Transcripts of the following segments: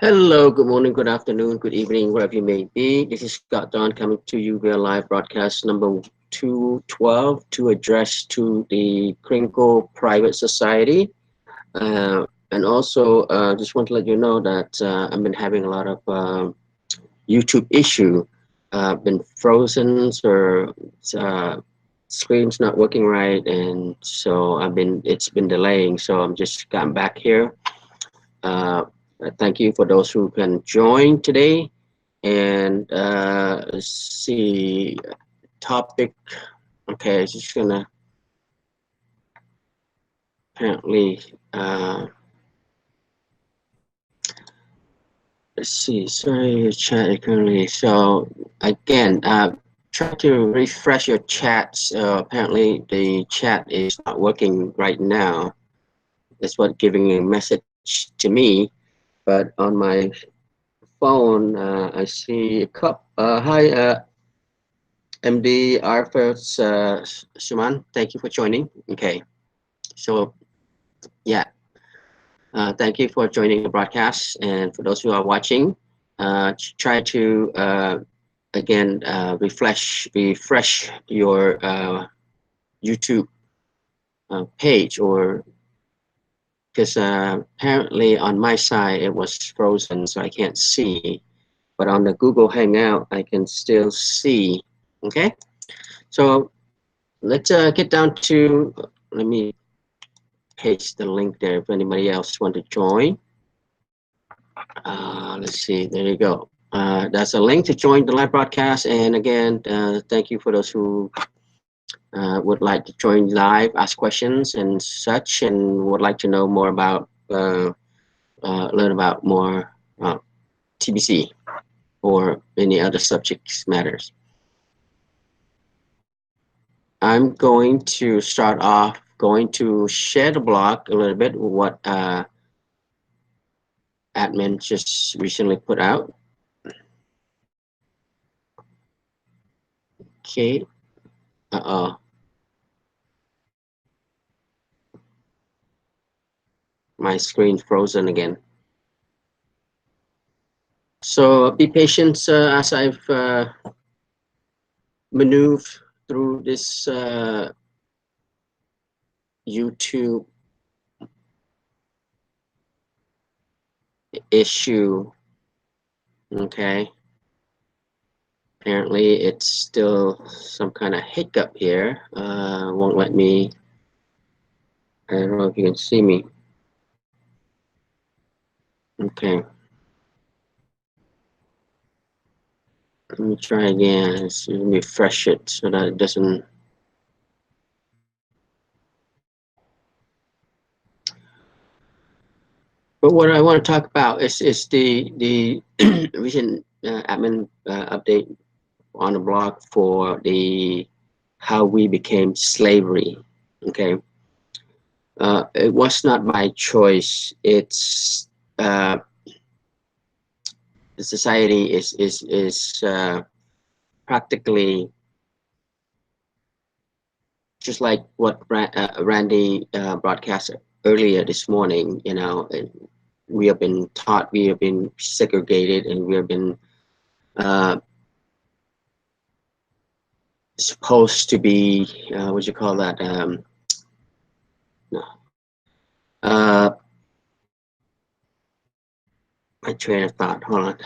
Hello, good morning, good afternoon, good evening, wherever you may be. This is Scott Don coming to you via live broadcast number 212 to address to the Kringle Private Society. And also, just want to let you know that I've been having a lot of YouTube issue. Been frozen or uh, screen's not working right, and so it's been delaying. So I'm just gotten back here. Uh, Thank you for those who can join today. And let's see, topic. Okay, just gonna apparently, let's see, sorry, chat currently. So again, try to refresh your chat. Apparently the chat is not working right now. That's what giving a message to me. But on my phone, I see a cup. Hi, MD Arthur Suman. Thank you for joining. Okay, so yeah, thank you for joining the broadcast. And for those who are watching, try to again refresh your YouTube page, or because apparently on my side it was frozen, so I can't see. But on the Google Hangout, I can still see. Okay, so let's get down to. Let me paste the link there if anybody else want to join. Let's see, there you go. That's a link to join the live broadcast. And again, thank you for those who would like to join live, ask questions and such, and would like to know more about, learn about more TBC or any other subjects matters. I'm going to start off going to share the blog a little bit, what admin just recently put out. Okay. Uh-oh. My screen frozen again. So be patient as I've maneuvered through this YouTube issue. Okay. Apparently it's still some kind of hiccup here. Won't let me. I don't know if you can see me. Okay. Let me try again. Let me refresh it so that it doesn't. But what I want to talk about is the recent admin update on the blog for the how we became slavery. Okay, it was not by choice. It's the society is practically just like what Randy broadcast earlier this morning. You know, we have been taught, we have been segregated, and we have been uh, supposed to be what you call that? No. Uh, my train of thought. Hold on.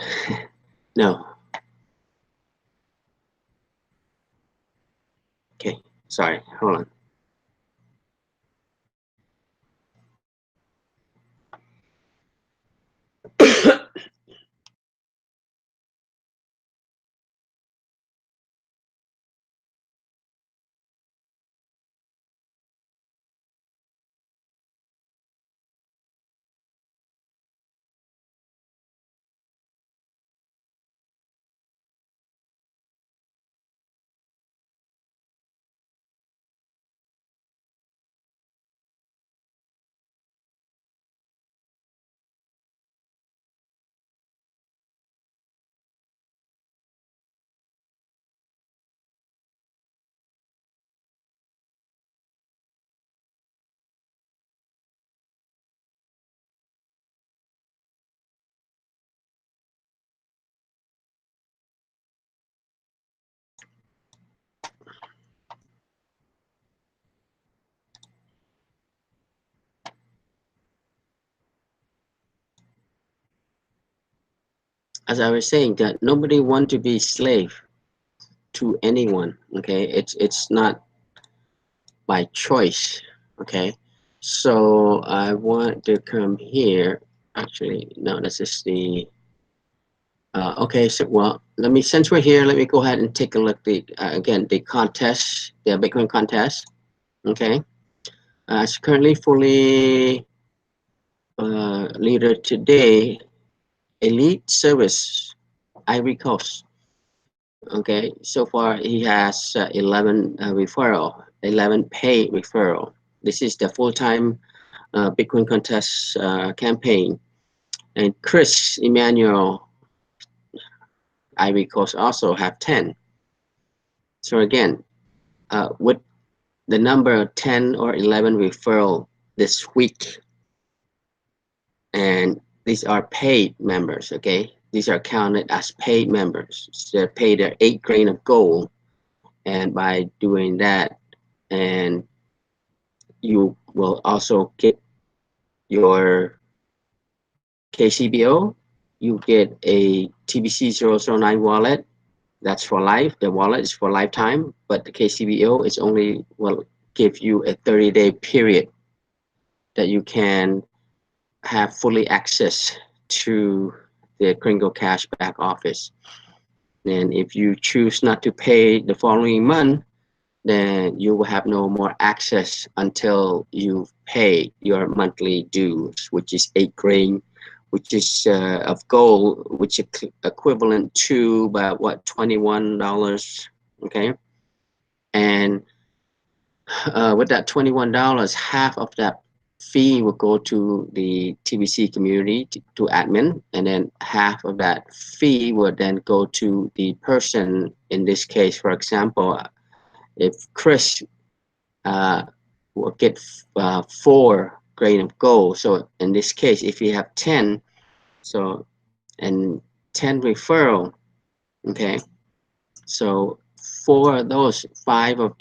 No. Okay. Sorry. Hold on. as I was saying, that nobody want to be slave to anyone. Okay, it's not by choice. Okay, so I want to come here. Actually, no, this is the. Okay, so well, let me, since we're here, let me go ahead and take a look the again the contest, the Bitcoin contest. Okay, it's currently fully leader today. Elite Service, Ivory Coast. Okay, so far he has 11 referral, 11 paid referral. This is the full-time Bitcoin contest campaign. And Chris Emmanuel, Ivory Coast, also have 10. So again, with the number of 10 or 11 referral this week, and these are paid members, okay? These are counted as paid members. So they're paid their 8 grain of gold, and by doing that, and you will also get your KCBO, you get a TBC009 wallet. That's for life. The wallet is for lifetime, but the KCBO is only will give you a 30-day period that you can have fully access to the Kringle Cash back office. And if you choose not to pay the following month, then you will have no more access until you pay your monthly dues, which is 8 grain, which is of gold, which is equivalent to about what, $21, okay? And with that $21, half of that fee will go to the TBC community, to admin, and then half of that fee will then go to the person. In this case, for example, if Chris will get 4 grain of gold, so in this case, if you have 10, so and 10 referral, okay, so 4 of those, 5 of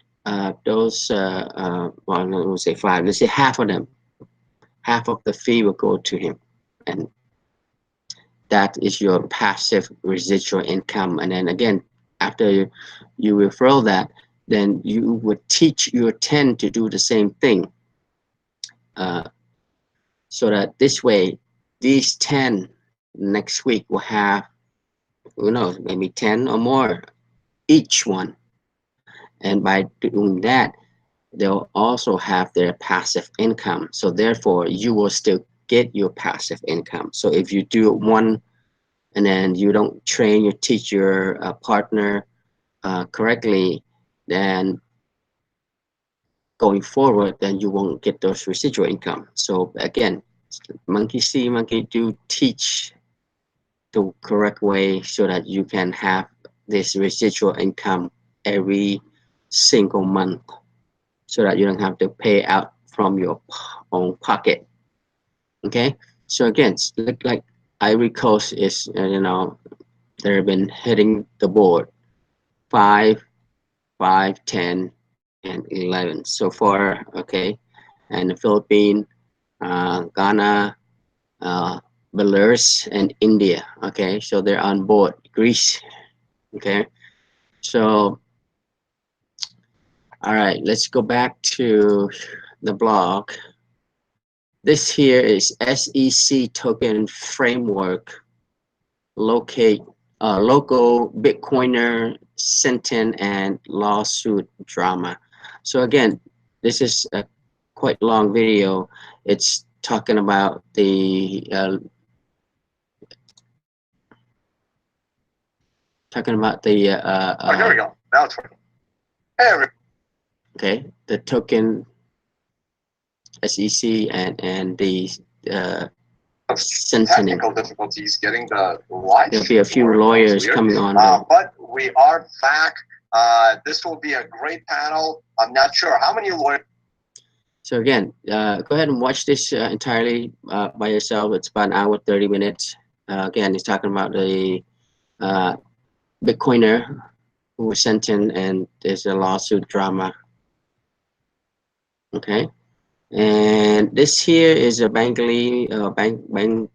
those, well, let's say 5, let's say half of them, half of the fee will go to him, and that is your passive residual income. And then again, after you refer that, then you would teach your 10 to do the same thing, so that this way, these 10 next week will have, who knows, maybe 10 or more each one. And by doing that, they'll also have their passive income. So therefore, you will still get your passive income. So if you do one and then you don't train or teach your partner correctly, then going forward, then you won't get those residual income. So again, monkey see, monkey do, teach the correct way so that you can have this residual income every single month, so that you don't have to pay out from your own pocket. Okay, so again, look like Ivory Coast is, they've been hitting the board 5, 5, 10, and 11 so far. Okay, and the Philippines, Ghana, Belarus, and India. Okay, so they're on board. Greece. Okay, so all right, let's go back to the blog. This here is SEC token framework. Locate local Bitcoiner sentence and lawsuit drama. So again, this is a quite long video. It's talking about the oh, here we go. Now it's working. Hey, okay, the token SEC and the sentencing. technical difficulties getting the live. There'll be a few lawyers coming on. But we are back. This will be a great panel. I'm not sure how many lawyers. So again, go ahead and watch this entirely by yourself. It's about an hour, 30 minutes. Again, he's talking about the Bitcoiner who was sentenced, and there's a lawsuit drama. Okay, and this here is a Bengali bank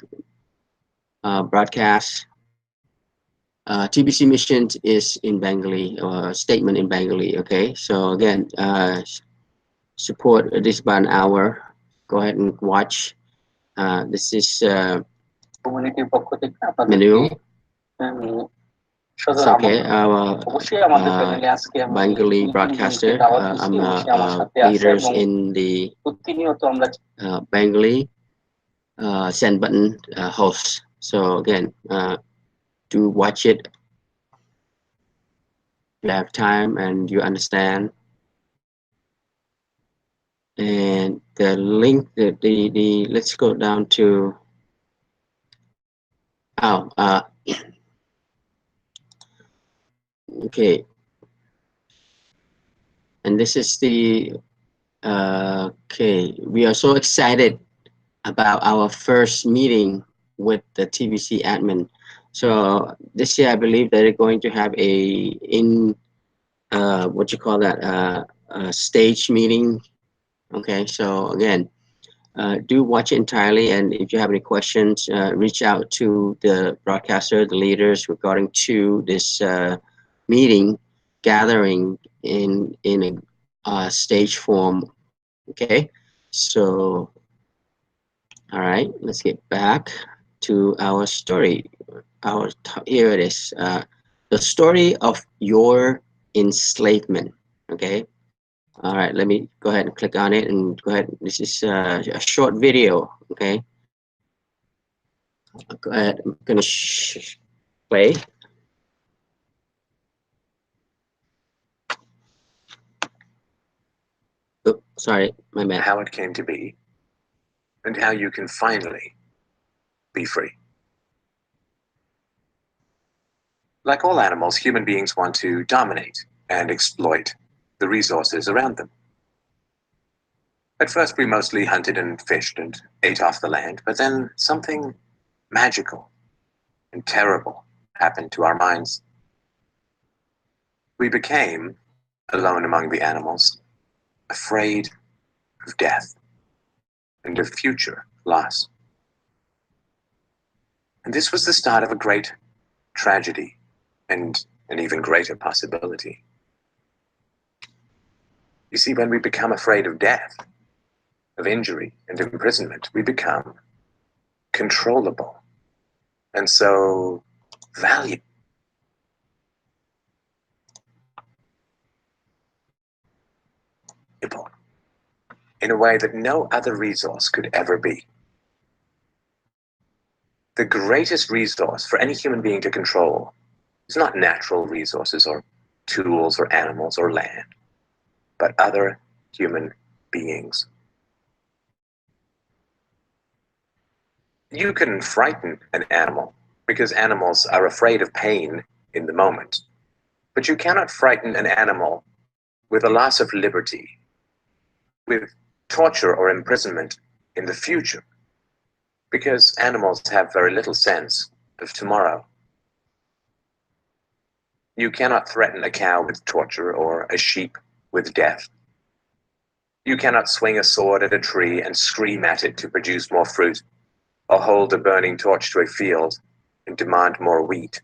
broadcast. TBC mission is in Bengali, or statement in Bengali. Okay, so again, support this about an hour. Go ahead and watch. This is menu. It's okay. Our Bengali broadcaster. I'm leaders in the Bengali send button host. So again, do watch it. You have time and you understand. And the link, the let's go down to okay. And this is the okay. We are so excited about our first meeting with the TBC admin. So this year, I believe that they're going to have what you call that, a stage meeting. Okay, so again, do watch it entirely, and if you have any questions, reach out to the broadcaster, the leaders regarding to this meeting gathering in a stage form. Okay, so all right, let's get back to our story. Here it is, the story of your enslavement. Okay, all right, let me go ahead and click on it and go ahead. This is a short video. Okay, go ahead. I'm gonna play. Oh, sorry, my bad. How it came to be, and how you can finally be free. Like all animals, human beings want to dominate and exploit the resources around them. At first, we mostly hunted and fished and ate off the land, but then something magical and terrible happened to our minds. We became, alone among the animals, afraid of death and of future loss. And this was the start of a great tragedy and an even greater possibility. You see, when we become afraid of death, of injury and imprisonment, we become controllable and so valuable. In a way that no other resource could ever be. The greatest resource for any human being to control is not natural resources or tools or animals or land, but other human beings. You can frighten an animal because animals are afraid of pain in the moment, but you cannot frighten an animal with a loss of liberty, with torture or imprisonment in the future, because animals have very little sense of tomorrow. You cannot threaten a cow with torture or a sheep with death. You cannot swing a sword at a tree and scream at it to produce more fruit, or hold a burning torch to a field and demand more wheat.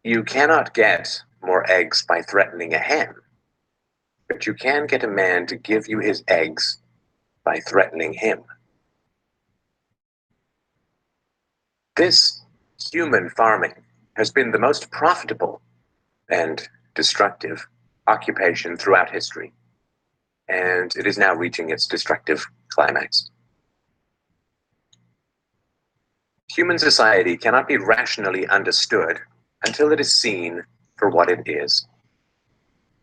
You cannot get more eggs by threatening a hen, but you can get a man to give you his eggs by threatening him. This human farming has been the most profitable and destructive occupation throughout history, and it is now reaching its destructive climax. Human society cannot be rationally understood until it is seen for what it is: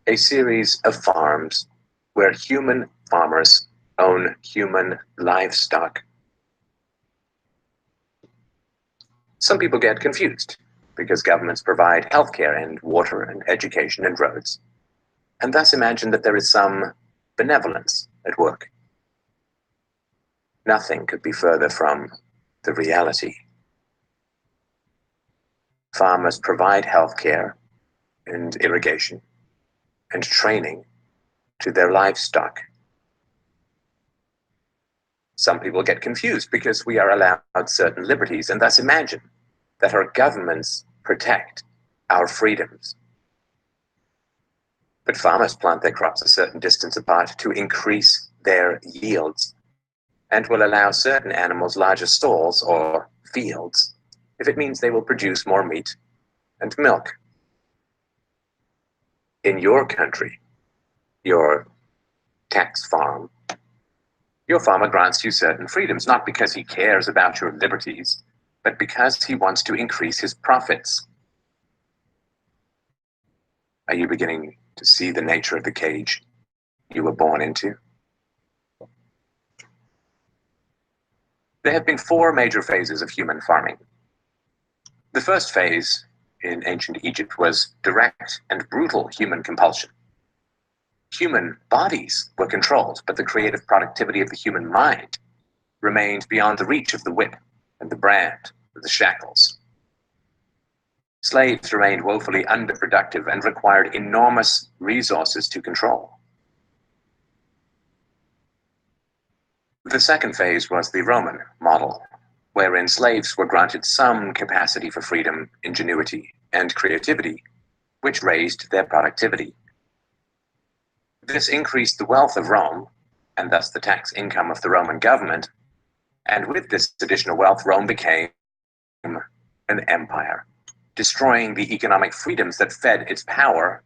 a series of farms where human farmers own human livestock. Some people get confused because governments provide healthcare and water and education and roads, and thus imagine that there is some benevolence at work. Nothing could be further from the reality. Farmers provide healthcare and irrigation and training to their livestock. Some people get confused because we are allowed certain liberties and thus imagine that our governments protect our freedoms. But farmers plant their crops a certain distance apart to increase their yields, and will allow certain animals larger stalls or fields if it means they will produce more meat and milk. In your country, your tax farm, your farmer grants you certain freedoms, not because he cares about your liberties, but because he wants to increase his profits. Are you beginning to see the nature of the cage you were born into? There have been 4 major phases of human farming. The first phase in ancient Egypt was direct and brutal human compulsion. Human bodies were controlled, but the creative productivity of the human mind remained beyond the reach of the whip and the brand and the shackles. Slaves remained woefully underproductive and required enormous resources to control. The second phase was the Roman model, wherein slaves were granted some capacity for freedom, ingenuity, and creativity, which raised their productivity. This increased the wealth of Rome, and thus the tax income of the Roman government, and with this additional wealth, Rome became an empire, destroying the economic freedoms that fed its power,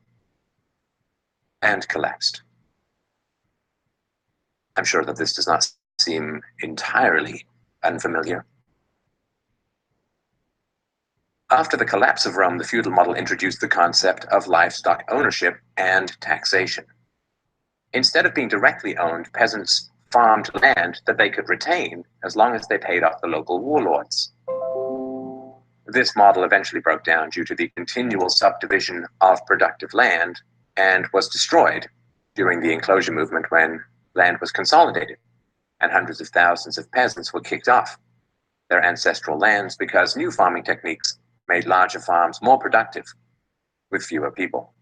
and collapsed. I'm sure that this does not seem entirely unfamiliar. After the collapse of Rome, the feudal model introduced the concept of livestock ownership and taxation. Instead of being directly owned, peasants farmed land that they could retain as long as they paid off the local warlords. This model eventually broke down due to the continual subdivision of productive land and was destroyed during the enclosure movement when land was consolidated and hundreds of thousands of peasants were kicked off their ancestral lands because new farming techniques made larger farms more productive with fewer people.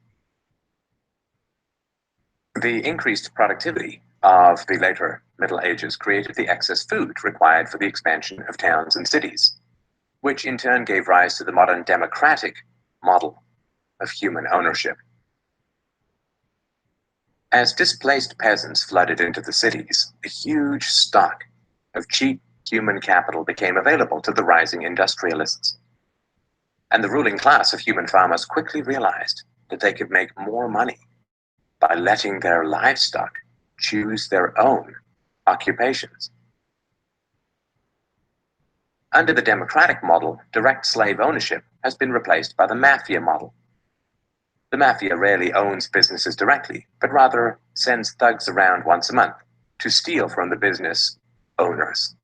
The increased productivity of the later Middle Ages created the excess food required for the expansion of towns and cities, which in turn gave rise to the modern democratic model of human ownership. As displaced peasants flooded into the cities, a huge stock of cheap human capital became available to the rising industrialists. And the ruling class of human farmers quickly realized that they could make more money by letting their livestock choose their own occupations. Under the democratic model, direct slave ownership has been replaced by the mafia model. The mafia rarely owns businesses directly, but rather sends thugs around once a month to steal from the business owners.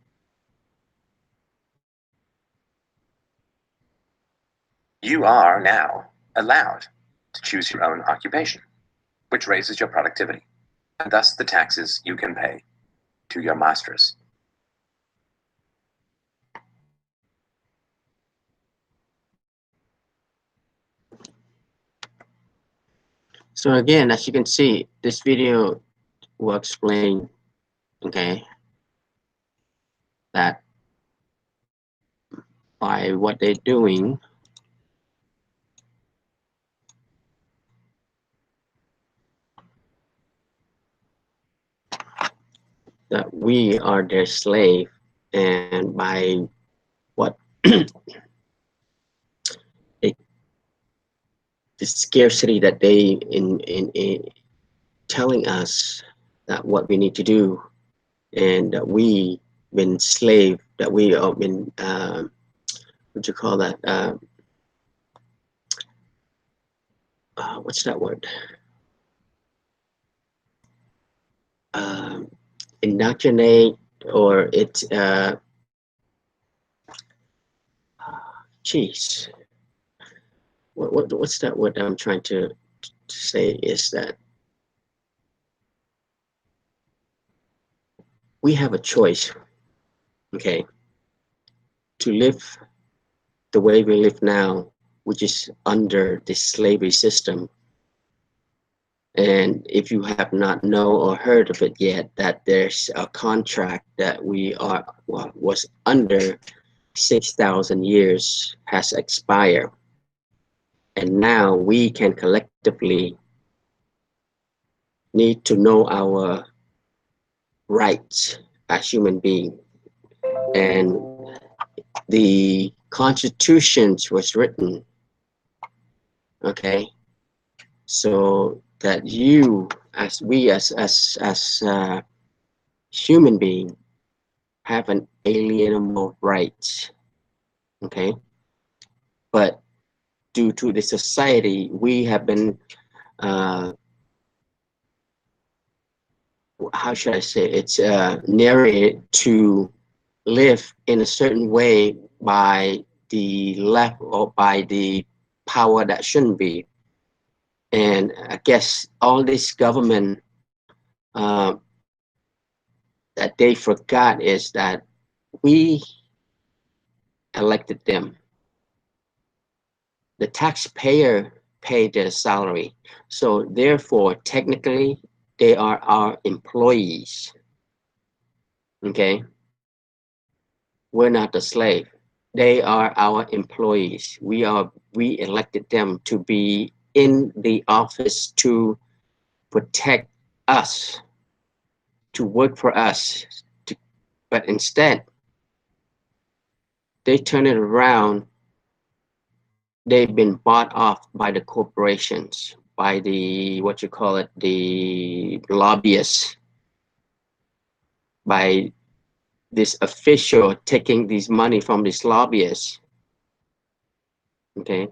You are now allowed to choose your own occupation, which raises your productivity, and thus the taxes you can pay to your masters. So again, as you can see, this video will explain, okay, that by what they're doing, that we are their slave, and by what the scarcity that they in telling us that what we need to do, and that we been slave, that we have been what you call that, what's that word, indoctrinate, or it's geez, what's that word I'm trying to say, is that we have a choice, okay, to live the way we live now, which is under the slavery system. And if you have not know or heard of it yet, that there's a contract that we are was under 6,000 years has expired, and now we can collectively need to know our rights as human beings. And the Constitution was written, okay, so that you, as we, as human being, have an alienable rights, okay. But due to the society, we have been, how should I say, it's narrated to live in a certain way by the left or by the power that shouldn't be. And I guess all this government that they forgot is that we elected them. The taxpayer paid their salary. So therefore, technically, they are our employees. Okay? We're not the slave. They are our employees. We elected them to be in the office to protect us, to work for us. But instead, they turn it around. They've been bought off by the corporations, by the, what you call it, the lobbyists, by this official taking this money from these lobbyists. Okay.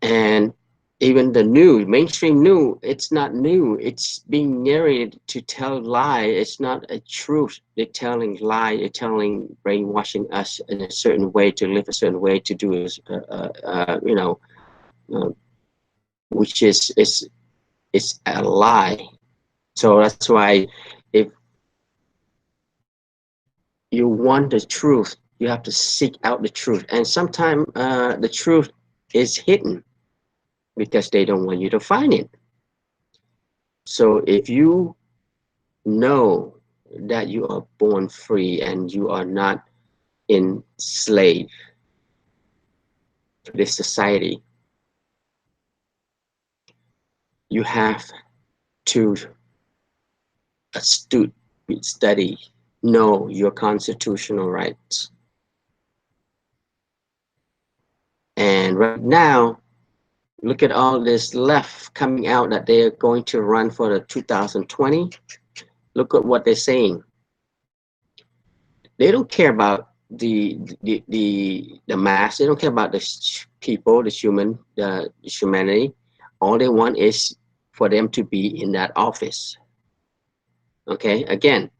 And even the news, mainstream news, it's not new. It's being narrated to tell lie. It's not a truth. They're telling lie. They're telling, brainwashing us in a certain way, to live a certain way, to do, you know, which is a lie. So that's why, if you want the truth, you have to seek out the truth. And sometimes the truth is hidden because they don't want you to find it. So if you know that you are born free and you are not enslaved to this society, you have to astute study, know your constitutional rights. And right now, look at all this left coming out that they are going to run for the 2020. Look at what they're saying. They don't care about the mass. They don't care about the people, the humanity. All they want is for them to be in that office. Okay, again,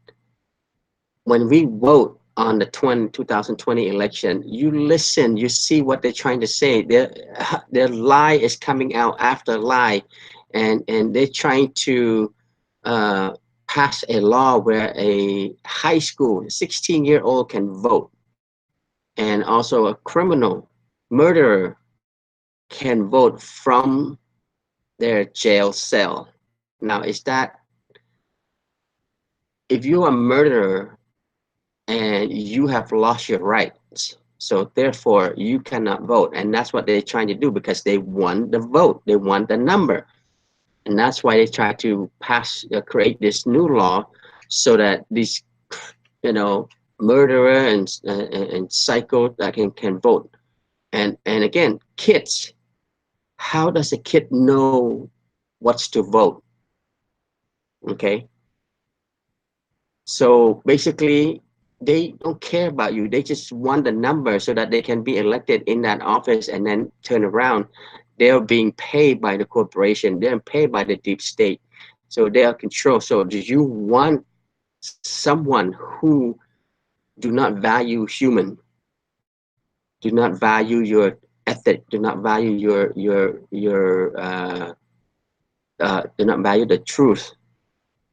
when we vote on the 2020 election, you listen, you see what they're trying to say. Their lie is coming out after lie, and they're trying to pass a law where a high school 16-year-old can vote, and also a criminal murderer can vote from their jail cell. Now, is that, if you're a murderer and you have lost your rights, so therefore you cannot vote, and that's what they're trying to do, because they want the vote, they want the number, and that's why they try to create this new law, so that these, you know, murderer and psycho that can vote. And again, kids, how does a kid know what's to vote? Okay, so basically, they don't care about you. They just want the number so that they can be elected in that office, and then turn around. They're being paid by the corporation. They're paid by the deep state. So they are controlled. So do you want someone who do not value human, do not value your ethic, do not value do not value the truth?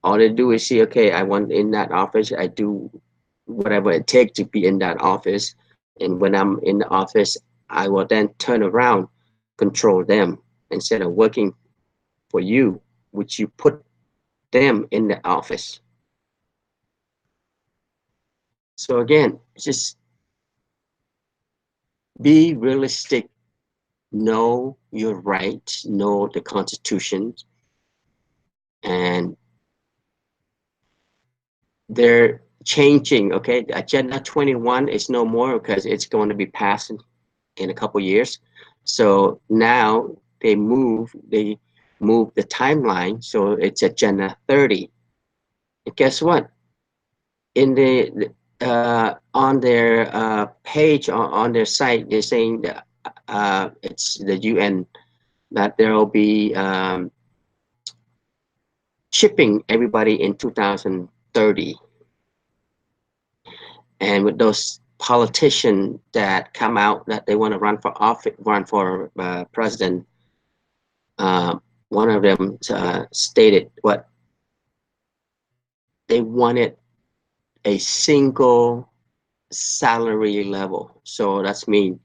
All they do is say, okay, I want in that office, I do whatever it takes to be in that office. And when I'm in the office, I will then turn around, control them, instead of working for you, which you put them in the office. So again, just be realistic, know your rights, know the Constitution, and they're changing. Okay, the Agenda 21 is no more because it's going to be passed in a couple years. So now they move the timeline, so it's Agenda 30. And guess what? In the on their page on their site, they're saying that it's the UN that there will be shipping everybody in 2030. And with those politicians that come out that they want to run for office, run for president, one of them stated what they wanted: a single salary level. So that's mean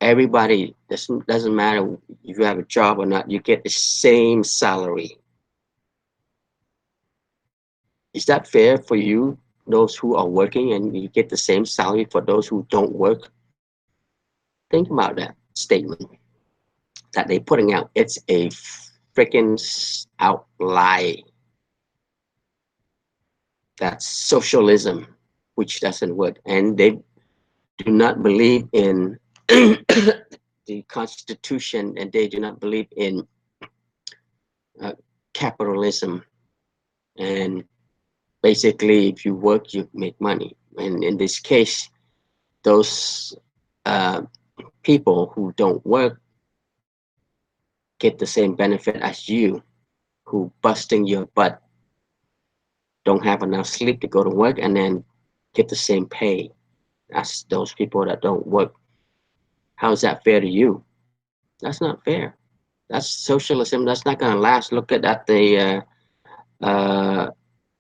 everybody, doesn't matter if you have a job or not, you get the same salary. Is that fair for you, those who are working, and you get the same salary for those who don't work? Think about that statement that they're putting out. It's a freaking out lie. That's socialism, which doesn't work. And they do not believe in the Constitution, and they do not believe in capitalism. And basically, if you work, you make money. And in this case, those people who don't work get the same benefit as you, who busting your butt, don't have enough sleep to go to work, and then get the same pay as those people that don't work. How is that fair to you? That's not fair. That's socialism. That's not going to last. Look at the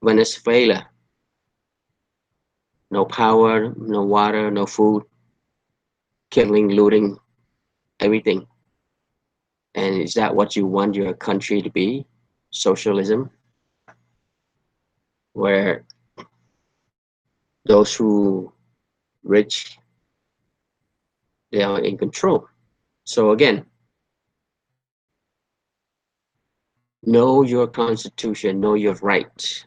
Venezuela. No power, no water, no food, killing, looting, everything. And is that what you want your country to be? Socialism, where those who rich, they are in control. So again, know your constitution, know your rights.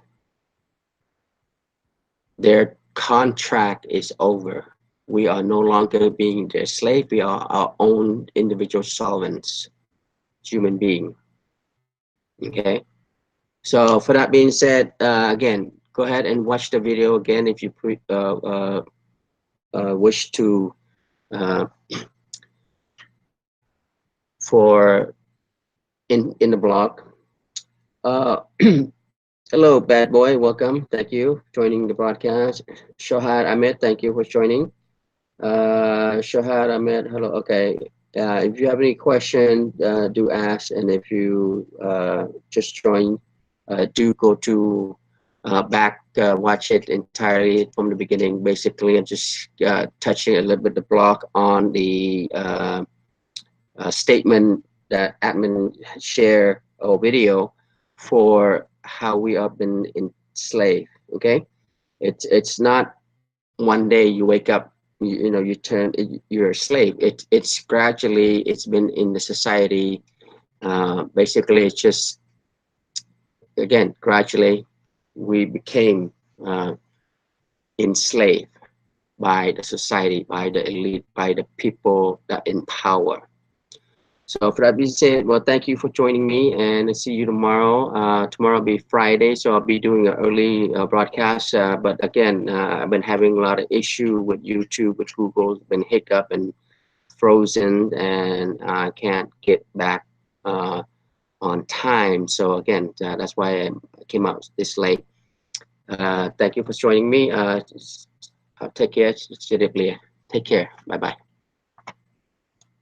Their contract is over. We are no longer being their slave. We are our own individual sovereigns, human being. Okay. So for that being said, again, go ahead and watch the video again if you wish to for in the blog. Hello, bad boy. Welcome. Thank you for joining the broadcast. Shohad Ahmed, thank you for joining. Shohad Ahmed, hello. Okay. If you have any question, do ask. And if you just joined, do go to back, watch it entirely from the beginning. Basically, I'm just touching a little bit the blog on the statement that admin share or video for how we have been enslaved. Okay, it's not one day you wake up, you know, you turn, you're a slave. It's gradually, it's been in the society. Basically, it's just, again, gradually we became enslaved by the society, by the elite, by the people that in power. So for that being said, well, thank you for joining me, and I'll see you tomorrow. Tomorrow will be Friday, so I'll be doing an early broadcast. But again, I've been having a lot of issue with YouTube, with Google, been hiccup and frozen, and I can't get back on time. So again, that's why I came out this late. Thank you for joining me. Take care. Take care. Bye bye.